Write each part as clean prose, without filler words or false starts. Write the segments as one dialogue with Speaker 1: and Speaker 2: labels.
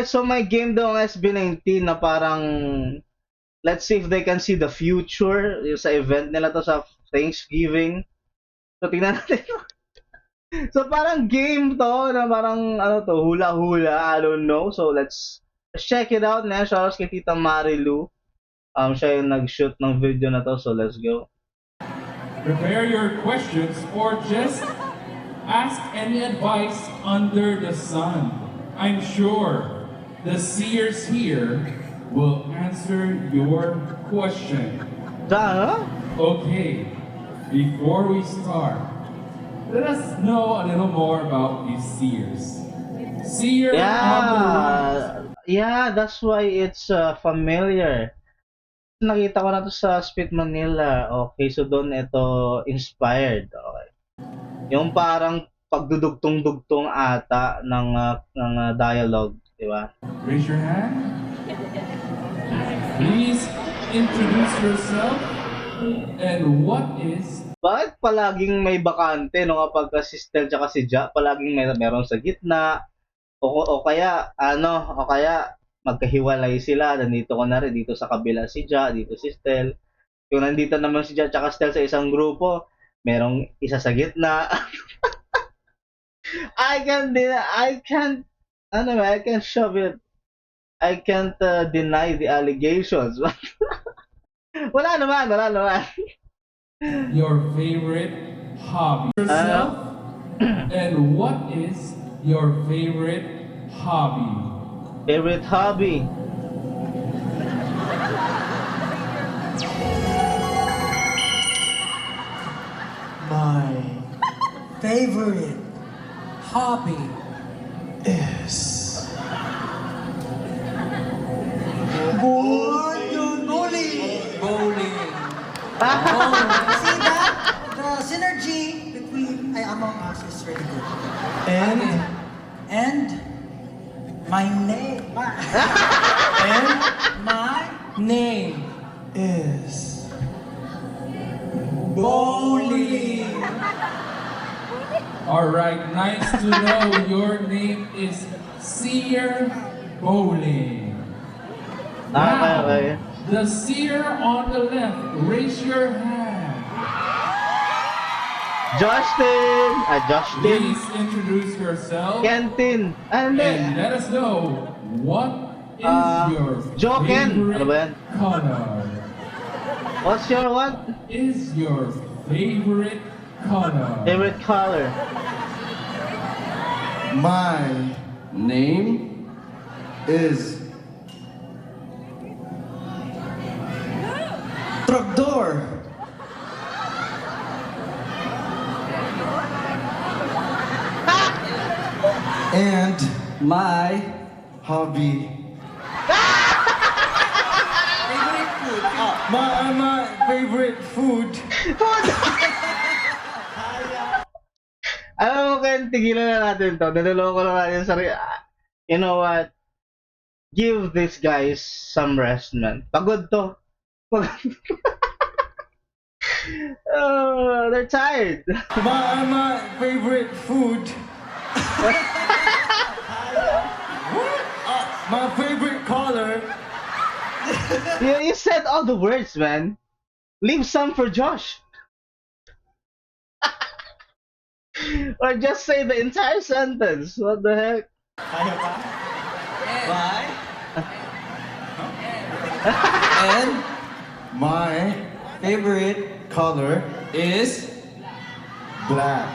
Speaker 1: so may game daw ang SB19 na parang let's see if they can see the future yung sa event nila to sa Thanksgiving. So tingnan natin. So parang game to na parang ano to, hula-hula, I don't know. So let's check it out na. Shoutouts kay Tita Marilu. Siya yung nag-shoot ng video na to, so let's go.
Speaker 2: Prepare your questions or just ask any advice under the sun. I'm sure the seers here will answer your question.
Speaker 1: Ano?
Speaker 2: Okay, before we start, let us know a little more about these seers. Seer on the right.
Speaker 1: Yeah, that's why it's familiar. Nakita ko na to sa Spit Manila. Okay, so doon ito inspired. Okay. Yung parang pagdudugtong-dugtong ata ng dialogue, di ba?
Speaker 2: Raise your hand. Please introduce yourself and what is.
Speaker 1: Bakit palaging may bakante no kapag si Stel tsaka si Ja, palaging meron sa gitna o kaya magkahiwalay sila, nandito ko na rin dito sa kabila si Ja, dito si Stel. Kung nandito naman si Ja tsaka Stel sa isang grupo, merong isa sa gitna. I can't shove it. I can't deny the allegations. wala naman.
Speaker 2: Your favorite hobby. Yourself and what is your favorite hobby?
Speaker 1: Favorite hobby?
Speaker 3: My favorite hobby is bowling. See that? The synergy between among us is really good. And my name. And my name is bowling.
Speaker 2: Alright, nice to know your name is Seer Bowling. Now,
Speaker 1: Okay.
Speaker 2: the seer on the left, raise your hand.
Speaker 1: Justin!
Speaker 2: Please introduce yourself
Speaker 1: Kentin!
Speaker 2: and let us know what is your
Speaker 1: Joken! Ano ba yan?
Speaker 2: color.
Speaker 1: What's your what?
Speaker 2: Is your favorite color?
Speaker 1: Favorite color?
Speaker 4: My name is Trapdoor. And my hobby.
Speaker 3: Favorite food?
Speaker 4: My favorite food.
Speaker 1: Alam mo, Ken, tigilan na natin to. Naloloko na natin sa you know what? Give these guys some rest, man. Pagod to. They're tired.
Speaker 4: My favorite food. My favorite color.
Speaker 1: You said all the words, man. Leave some for Josh. Or just say the entire sentence. What the heck?
Speaker 3: Kaya pa? Why? And
Speaker 4: My
Speaker 3: favorite
Speaker 4: color
Speaker 3: is
Speaker 4: black.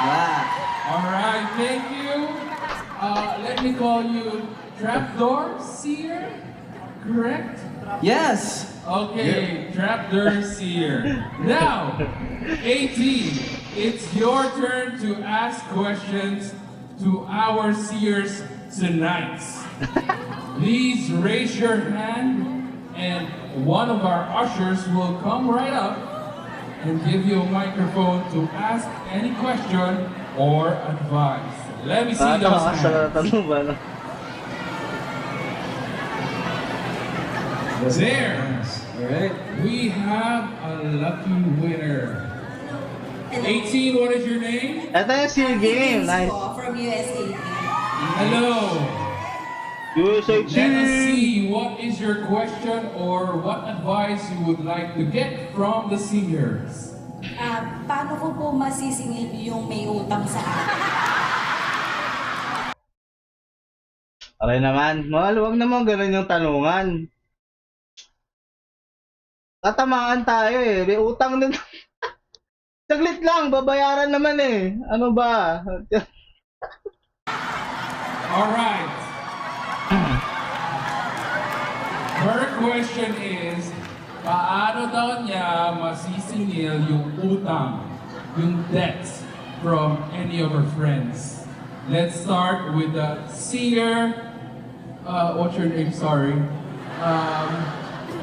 Speaker 3: black.
Speaker 2: Alright, thank you. Let me call you Trapdoor Seer, correct?
Speaker 3: Yes.
Speaker 2: Okay, Trapdoor Seer. Now, 18, it's your turn to ask questions to our seers tonight. Please raise your hand and one of our ushers will come right up and give you a microphone to ask any question or advice. Let me see those hands.
Speaker 1: Tanong ba? No?
Speaker 2: There,
Speaker 3: Alright.
Speaker 2: we have a lucky winner. 18, what is your name?
Speaker 1: Ito yung seal game. Nice.
Speaker 5: From USA.
Speaker 2: Hello.
Speaker 1: USA
Speaker 2: Let us
Speaker 1: team!
Speaker 2: see what is your question or what advice you would like to get from the seniors.
Speaker 5: Paano ko po masisingil yung may utang sa akin?
Speaker 1: Aray naman, wag naman ganun yung tanungan. Tatamaan tayo eh, may utang din. Saglit lang, babayaran naman eh. Ano ba?
Speaker 2: Alright. Her question is, paano daw niya masisingil yung utang, yung debts from any of her friends? Let's start with the seer. What's your name? Sorry.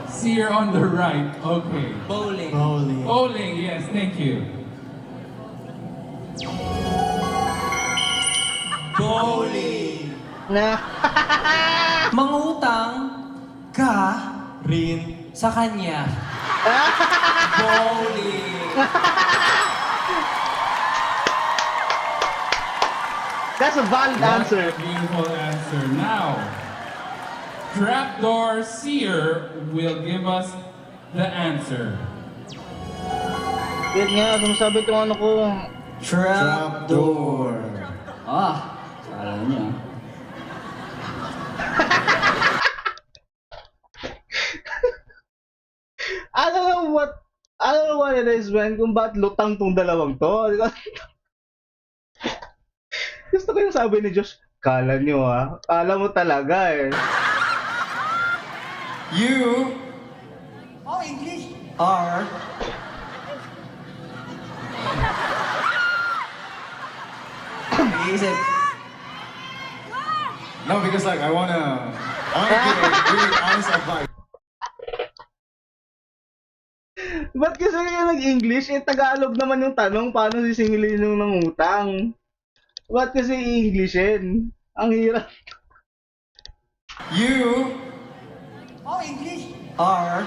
Speaker 2: Seer on the right. Okay.
Speaker 3: Bowling.
Speaker 2: Bowling, yes, thank you.
Speaker 3: Bowling.
Speaker 1: Na.
Speaker 3: Mangutang ka
Speaker 4: Rin.
Speaker 3: sa kanya. Bowling.
Speaker 1: That's a valid answer.
Speaker 2: What a beautiful answer. Now, Trapdoor Seer will give us the answer.
Speaker 1: Wait nga, sumasabi itong ano ko.
Speaker 4: Trapdoor.
Speaker 3: Kala niya.
Speaker 1: I don't know what it is, man, kung bakit lutang tong dalawang to. Gusto ko yung sabi ni Josh, kala nyo ah. Kala mo talaga eh.
Speaker 4: You
Speaker 3: Oh, English.
Speaker 4: are
Speaker 3: Iisip.
Speaker 4: no, because like I wanna give a really honest advice.
Speaker 1: Ba't kasi kayo nag-English? Eh, Tagalog naman yung tanong, paano sisingilin yung nangutang? Ba't kasi i-Englishin? Ang hirap.
Speaker 4: You
Speaker 3: Oh, English.
Speaker 4: are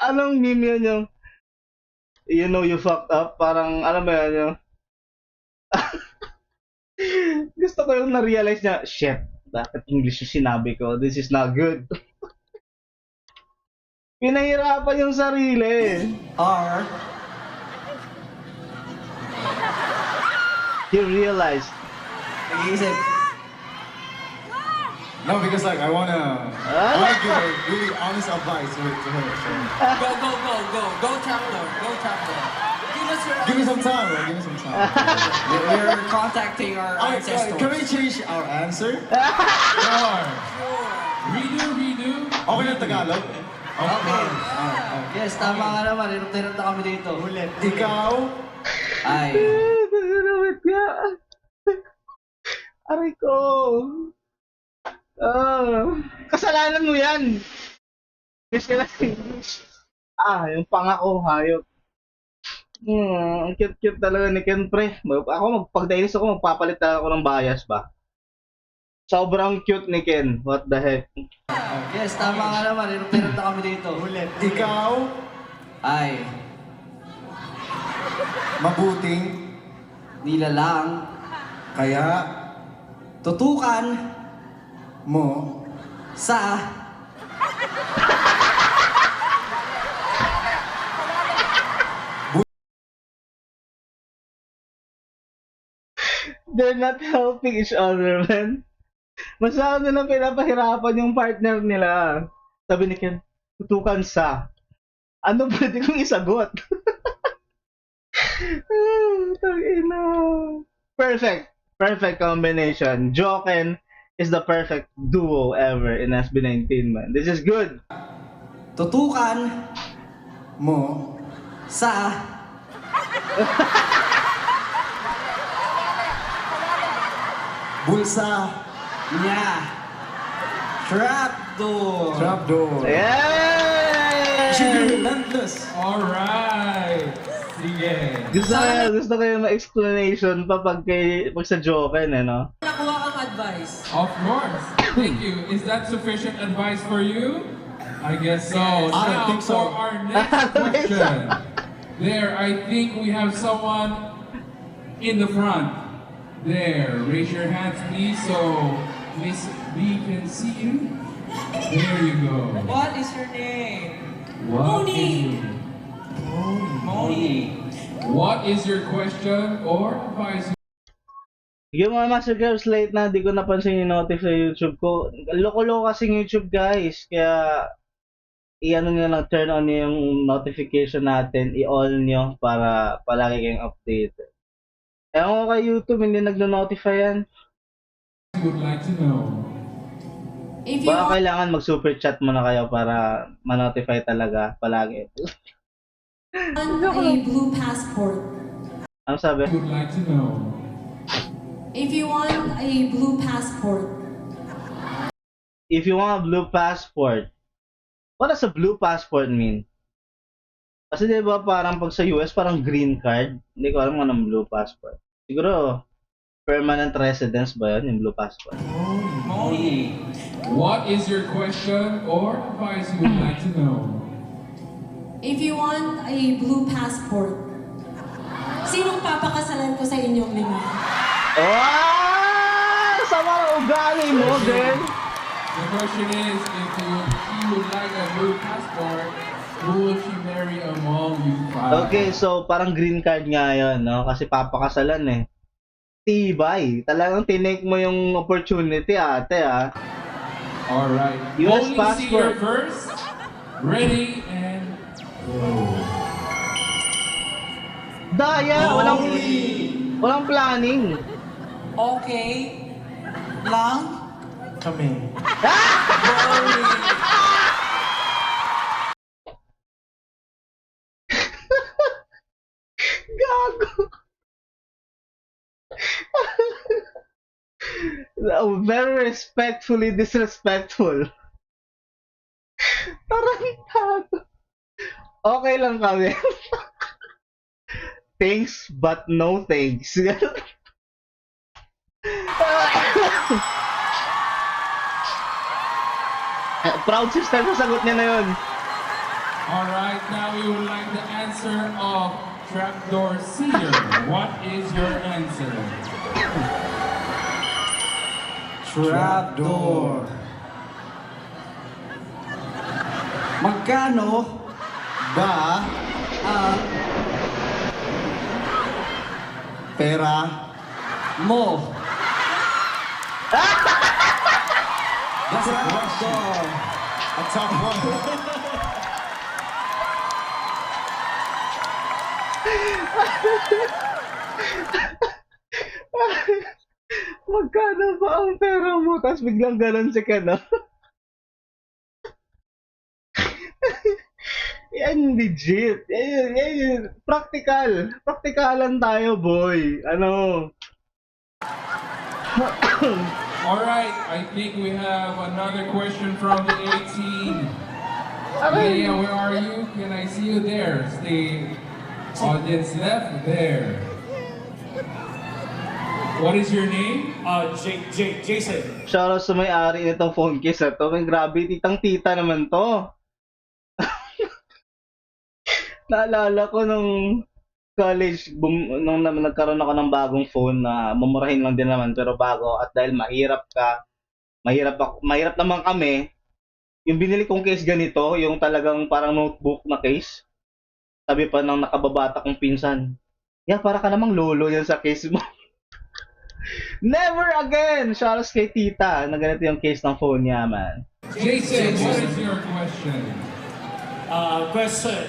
Speaker 1: Anong meme yun yung, you know you fucked up? Parang, alam mo yan yung, gusto ko yung na-realize niya, shit, bakit English yung sinabi ko? This is not good. Pinahirapan yung sarili.
Speaker 4: are
Speaker 1: You realize.
Speaker 3: Iisip.
Speaker 4: no, because like I wanna give a really honest advice to her. So.
Speaker 3: Go, Trapdoor. Go, Trapdoor. Give us your...
Speaker 4: Give me some time, bro. Give me some time.
Speaker 3: We're contacting our ancestors.
Speaker 4: Can we change our answer?
Speaker 2: Sure. Redo.
Speaker 4: Okay na Tagalog?
Speaker 3: Okay. Yes, tama nga naman. Inom na kami dito. Ulit.
Speaker 4: Ikaw
Speaker 3: Ay.
Speaker 1: Wait nga. Aray ko. Kasalanan mo yan. Kasi na English. Yung pangako, hayop. Ang cute-cute talaga ni Ken, pre. Ako, pagdainis ako, magpapalit talaga ako ng bias ba? Sobrang cute ni Ken. What the heck?
Speaker 3: Yes, tama nga naman. Inom na kami dito. Ulit.
Speaker 4: ikaw
Speaker 3: Ay.
Speaker 4: mabuting
Speaker 3: Nilalang.
Speaker 4: kaya
Speaker 3: Tutukan.
Speaker 4: mo
Speaker 3: Sa.
Speaker 1: They're not helping each other, man. Masyado na pinapahirapan yung partner nila. Sabi ni Ken, tutukan sa. Ano pwede kong isagot? Tangina. Perfect. Perfect combination. Joken is the perfect duo ever in SB19, man. This is good.
Speaker 3: Tutukan.
Speaker 4: mo
Speaker 3: Sa.
Speaker 4: bulsa
Speaker 3: Niya. Trapdoor.
Speaker 4: trapdoor.
Speaker 1: Yay!
Speaker 4: Should be relentless.
Speaker 2: Alright. Sige.
Speaker 1: Gusto ko yung explanation pa pag sa Joken, eh, no?
Speaker 3: Nakuha kang advice.
Speaker 2: Of course. Thank you. Is that sufficient advice for you? I guess so.
Speaker 3: Yes.
Speaker 4: I don't
Speaker 2: Now
Speaker 4: think so.
Speaker 2: for our next question. There, I think we have someone in the front. There, raise your hands please so Miss B can see you. There you go.
Speaker 6: What is your name?
Speaker 2: What
Speaker 5: Moni.
Speaker 2: is
Speaker 6: Moni.
Speaker 2: What is your question or advice?
Speaker 1: Yung mga Master Girls late na, di ko napansin yung notif sa YouTube ko. Loko-loko kasing YouTube guys, kaya i-ano nyo lang, turn on yung notification natin, i-all nyo para palagi kayong updated. Ewan ko kay YouTube, hindi nagno-notify yan.
Speaker 2: Would like to know.
Speaker 5: If you
Speaker 1: Baka
Speaker 5: want
Speaker 1: kailangan mag-super chat muna kayo para ma-notify talaga palagi.
Speaker 5: a blue passport.
Speaker 1: Ano sabi?
Speaker 2: Would like to know.
Speaker 5: If you want a blue passport.
Speaker 1: If you want a blue passport, what does a blue passport mean? Kasi di ba parang pag sa US parang green card, hindi ko alam kung anong blue passport. Siguro permanent residence ba yun, yung blue passport?
Speaker 6: Moni.
Speaker 2: What is your question or advice you would like to know?
Speaker 5: If you want a blue passport. Sinong papakasalan ko sa inyong lima?
Speaker 1: Ah! Sama ang ugali mo, girl!
Speaker 2: The question is, if he would like a blue passport, who will she marry among you five?
Speaker 1: Okay, so parang green card nga yun, no? Kasi papakasalan eh. Tibay. Talagang tinake mo yung opportunity, ate, ah.
Speaker 2: Alright.
Speaker 1: US
Speaker 2: Bowling
Speaker 1: passport.
Speaker 2: Seer first. Ready and go.
Speaker 1: Daya! Walang planning.
Speaker 3: Okay. Lang.
Speaker 6: Kami.
Speaker 1: Gago! Very respectfully disrespectful. Tarantado. Okay lang kami. Thanks, but no thanks. Proud sister na sagot niya na yun.
Speaker 2: Alright, now we would like the answer of Trapdoor Seer. What is your answer?
Speaker 6: Trapdoor. Magkano
Speaker 4: Ba?
Speaker 6: ang
Speaker 4: Pera?
Speaker 6: mo?
Speaker 4: That's a question. A tough one.
Speaker 1: Magkano ba ang pera mo? Tapos biglang ganon si Ken, no? Yan, legit. Yan. Practical. Practicalan tayo, boy. Ano?
Speaker 2: Alright, I think we have another question from the 18. Leia, where are you? Can I see you there? Stay audience left there. What is your name?
Speaker 6: Jason.
Speaker 1: Shoutout sa may-ari nitong phone case na to. May grabe, titang-tita naman to. Naalala ko nung college, nung nagkaroon ako ng bagong phone na mumurahin lang din naman pero bago at dahil mahirap naman kami, yung binili kong case ganito, yung talagang parang notebook na case, sabi pa ng nakababata kong pinsan, para ka namang lolo yan sa case mo. Never again! Shoutout kay tita na ganito yung case ng phone niya, man.
Speaker 2: Jason, what is your question?
Speaker 7: Question.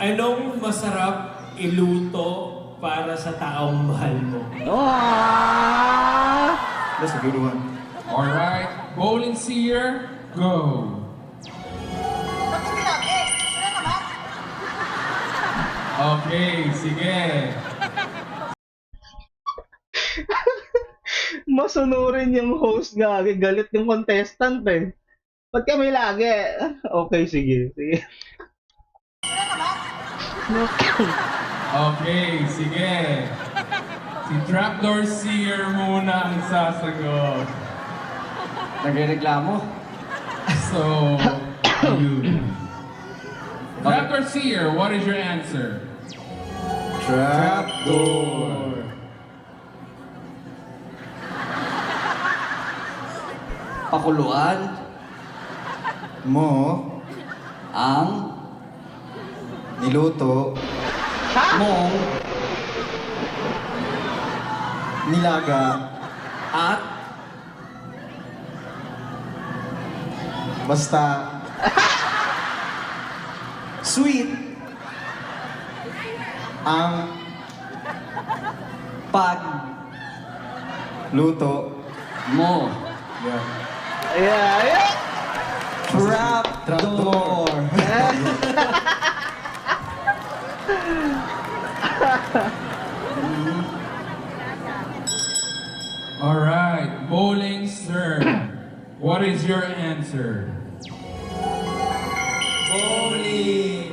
Speaker 7: Anong masarap iluto para sa taong mahal mo?
Speaker 1: Ah!
Speaker 4: That's a good one.
Speaker 2: Alright, Bowling Seer, go. Okay, sige.
Speaker 1: Masunurin yung host nga, galit yung contestant eh. Ba't kami lagi? Okay, sige.
Speaker 2: Okay, sige. Si Trapdoor Seer muna ang sasagot.
Speaker 6: Nagreklamo?
Speaker 2: So, you. Trapdoor Seer, what is your answer?
Speaker 4: Trapdoor.
Speaker 6: Pakuluan
Speaker 4: Mo.
Speaker 6: ang
Speaker 4: Niluto.
Speaker 6: mong
Speaker 4: Nilaga.
Speaker 6: at
Speaker 4: Basta. Sweet. Ang
Speaker 6: pag
Speaker 4: luto.
Speaker 6: mo.
Speaker 4: Yeah.
Speaker 1: Yeah.
Speaker 4: Trapdoor.
Speaker 2: All right, bowling turn. What is your answer?
Speaker 7: Bowling.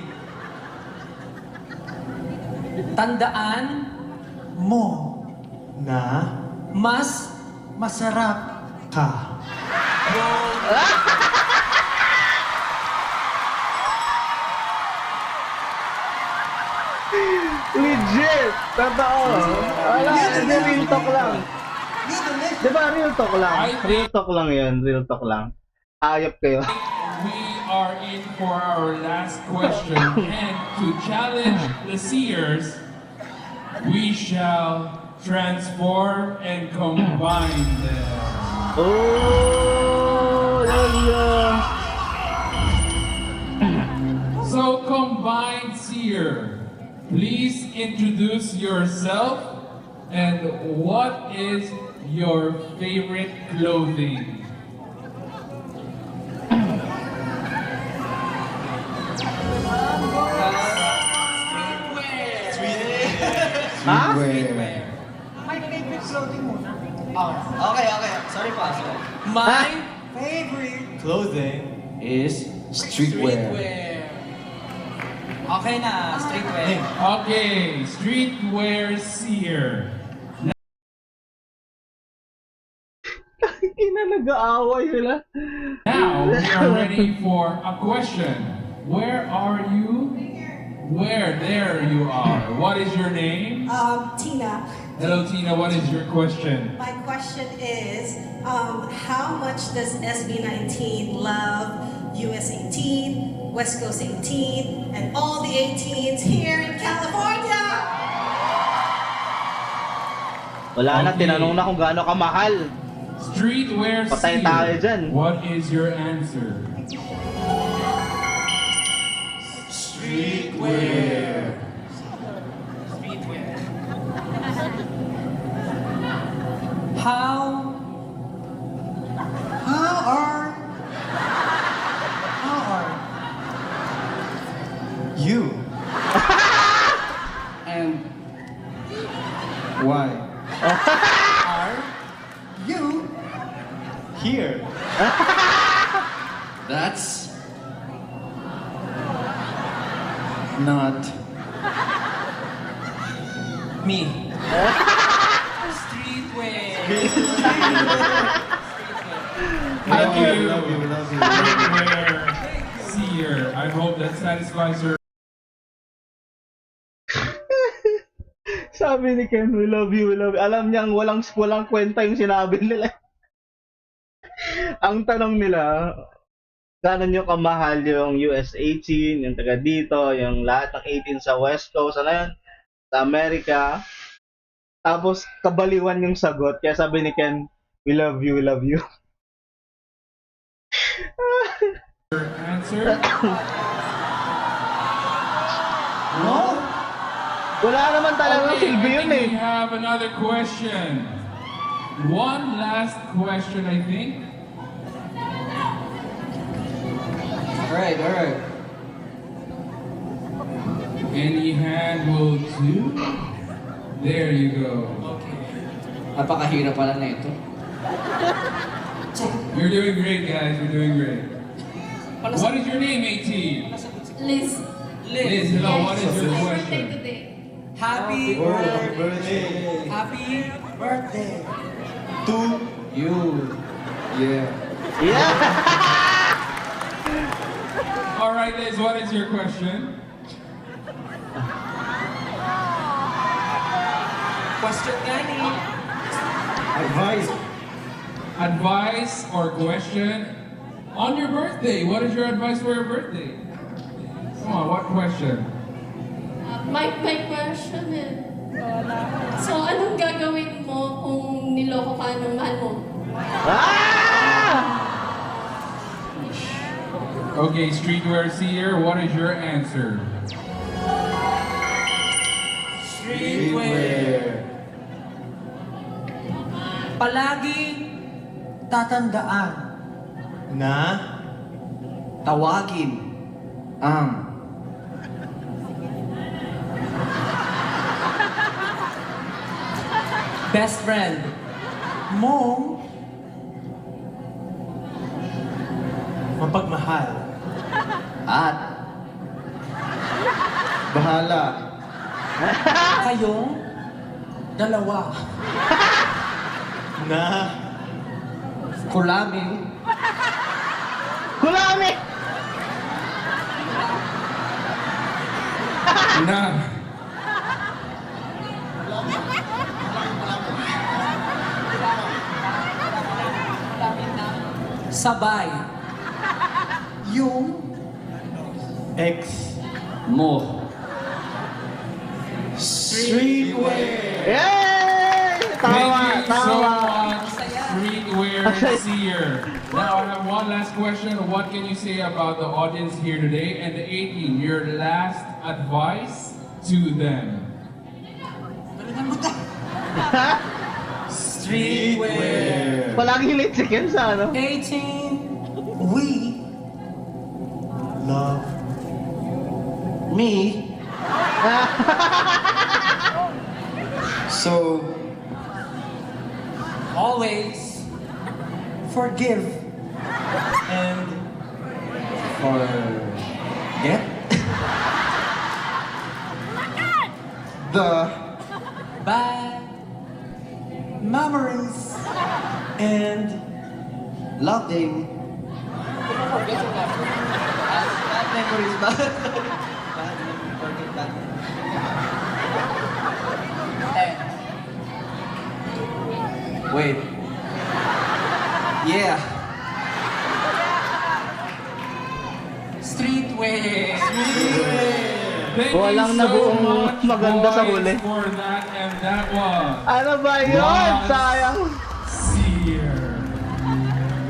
Speaker 3: Tandaan mo
Speaker 7: Na?
Speaker 3: mas masarap ka.
Speaker 1: Legit! Totoo! Wala, hindi real talk lang. Di ba real talk lang? Real talk lang yun, real talk lang. Ayop kayo.
Speaker 2: We are in for our last question, and to challenge the seers, we shall transform and combine them.
Speaker 1: Oh, yeah.
Speaker 2: So, combined seer, please introduce yourself and what is your favorite clothing?
Speaker 4: Streetwear.
Speaker 3: My favorite clothing muna.
Speaker 6: Okay. Sorry pa. Sorry.
Speaker 3: My favorite
Speaker 7: Clothing.
Speaker 6: Is
Speaker 4: Streetwear.
Speaker 6: okay na, streetwear.
Speaker 2: Okay, streetwear seer.
Speaker 1: Ina, nag-aaway sila.
Speaker 2: Now we are ready for a question. Where are you? Where? There you are. What is your name?
Speaker 5: Tina,
Speaker 2: Hello, Tina. What is your question?
Speaker 5: my question is, how much does SB19 love US 18, West Coast 18, and all the 18s here in California?
Speaker 1: Wala na,
Speaker 2: Okay.
Speaker 1: tinanong na kung gaano kamahal.
Speaker 2: Streetwear
Speaker 1: Patay tayo
Speaker 2: seer.
Speaker 1: dyan.
Speaker 2: What is your answer?
Speaker 7: Streetwear.
Speaker 6: How
Speaker 3: are
Speaker 4: You.
Speaker 6: and
Speaker 4: Why?
Speaker 3: you
Speaker 4: Here.
Speaker 6: that's
Speaker 4: Not.
Speaker 6: me.
Speaker 2: Thank you.
Speaker 4: Love you.
Speaker 2: Streetwear seer. I hope that satisfies your.
Speaker 1: Sabi ni Ken, we love you, we love you. Alam niyang walang kwenta yung sinabi nila. Ang tanong nila, gaano nyo kamahal yung US 18, yung taga dito, yung lahat ng 18 sa West Coast, ano yun, sa Amerika. Tapos, kabaliwan yung sagot. Kaya sabi ni Ken, we love you, we love you.
Speaker 2: Answer?
Speaker 1: Wala naman talaga
Speaker 2: Okay,
Speaker 1: silbi
Speaker 2: I
Speaker 1: yun
Speaker 2: think we
Speaker 1: eh.
Speaker 2: have another question. One last question, I think.
Speaker 6: Alright.
Speaker 2: Any hand will do. There you go.
Speaker 6: Napakahirap pala na ito.
Speaker 2: You're doing great, guys. You're doing great. What is your name, 18?
Speaker 5: Liz.
Speaker 2: Liz, hello. What is your question?
Speaker 6: Happy
Speaker 4: Birthday.
Speaker 6: Happy
Speaker 3: birthday.
Speaker 4: To
Speaker 6: you.
Speaker 4: Yeah.
Speaker 1: Yeah!
Speaker 2: All right, Liz. What is your question?
Speaker 6: Question nga ni.
Speaker 4: Advice.
Speaker 2: Advice or question on your birthday. What is your advice for your birthday? Come on, what question?
Speaker 8: My question is, so anong gagawin mo kung niloko ka ng mahal mo?
Speaker 1: Ah!
Speaker 2: Okay, streetwear seer, what is your answer?
Speaker 6: Streetwear.
Speaker 3: Palagi tatandaan
Speaker 4: Na?
Speaker 6: Tawagin ang best friend
Speaker 3: mong mapagmahal.
Speaker 6: at
Speaker 4: Bahala.
Speaker 3: Kayong dalawa.
Speaker 4: Na?
Speaker 6: kulaming
Speaker 1: Kulami!
Speaker 2: Na.
Speaker 3: Sabay. Yung
Speaker 4: X.
Speaker 6: mo.
Speaker 4: Streetwear.
Speaker 1: Yay!
Speaker 2: Thank
Speaker 1: Tawa,
Speaker 2: you so
Speaker 1: tawa.
Speaker 2: much, streetwear seer. Now I have one last question. What can you say about the audience here today and the 18? Your last advice to them.
Speaker 4: Streetwear.
Speaker 1: Palagi late si Ken sa ano?
Speaker 3: 18. We love me.
Speaker 4: So,
Speaker 3: Always forgive and
Speaker 6: Forget.
Speaker 4: the
Speaker 3: bad memories and
Speaker 6: Loving. Bad memories ba? Bad memories. Forget that. Wait. Yeah.
Speaker 3: streetwear.
Speaker 2: Thank
Speaker 1: Walang
Speaker 2: you so
Speaker 1: nabuong
Speaker 2: much,
Speaker 1: maganda sa
Speaker 2: boys,
Speaker 1: huli.
Speaker 2: for that, and that was
Speaker 1: Ano ba yun?
Speaker 2: Was
Speaker 1: Sayang.
Speaker 2: Seer.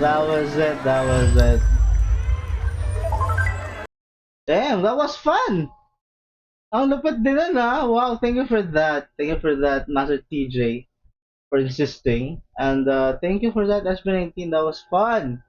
Speaker 1: That was it. That was it. Damn, that was fun. Ang lupit din nun, ha? Wow, thank you for that. Thank you for that, Master TJ, for insisting. And thank you for that, SB19. That was fun.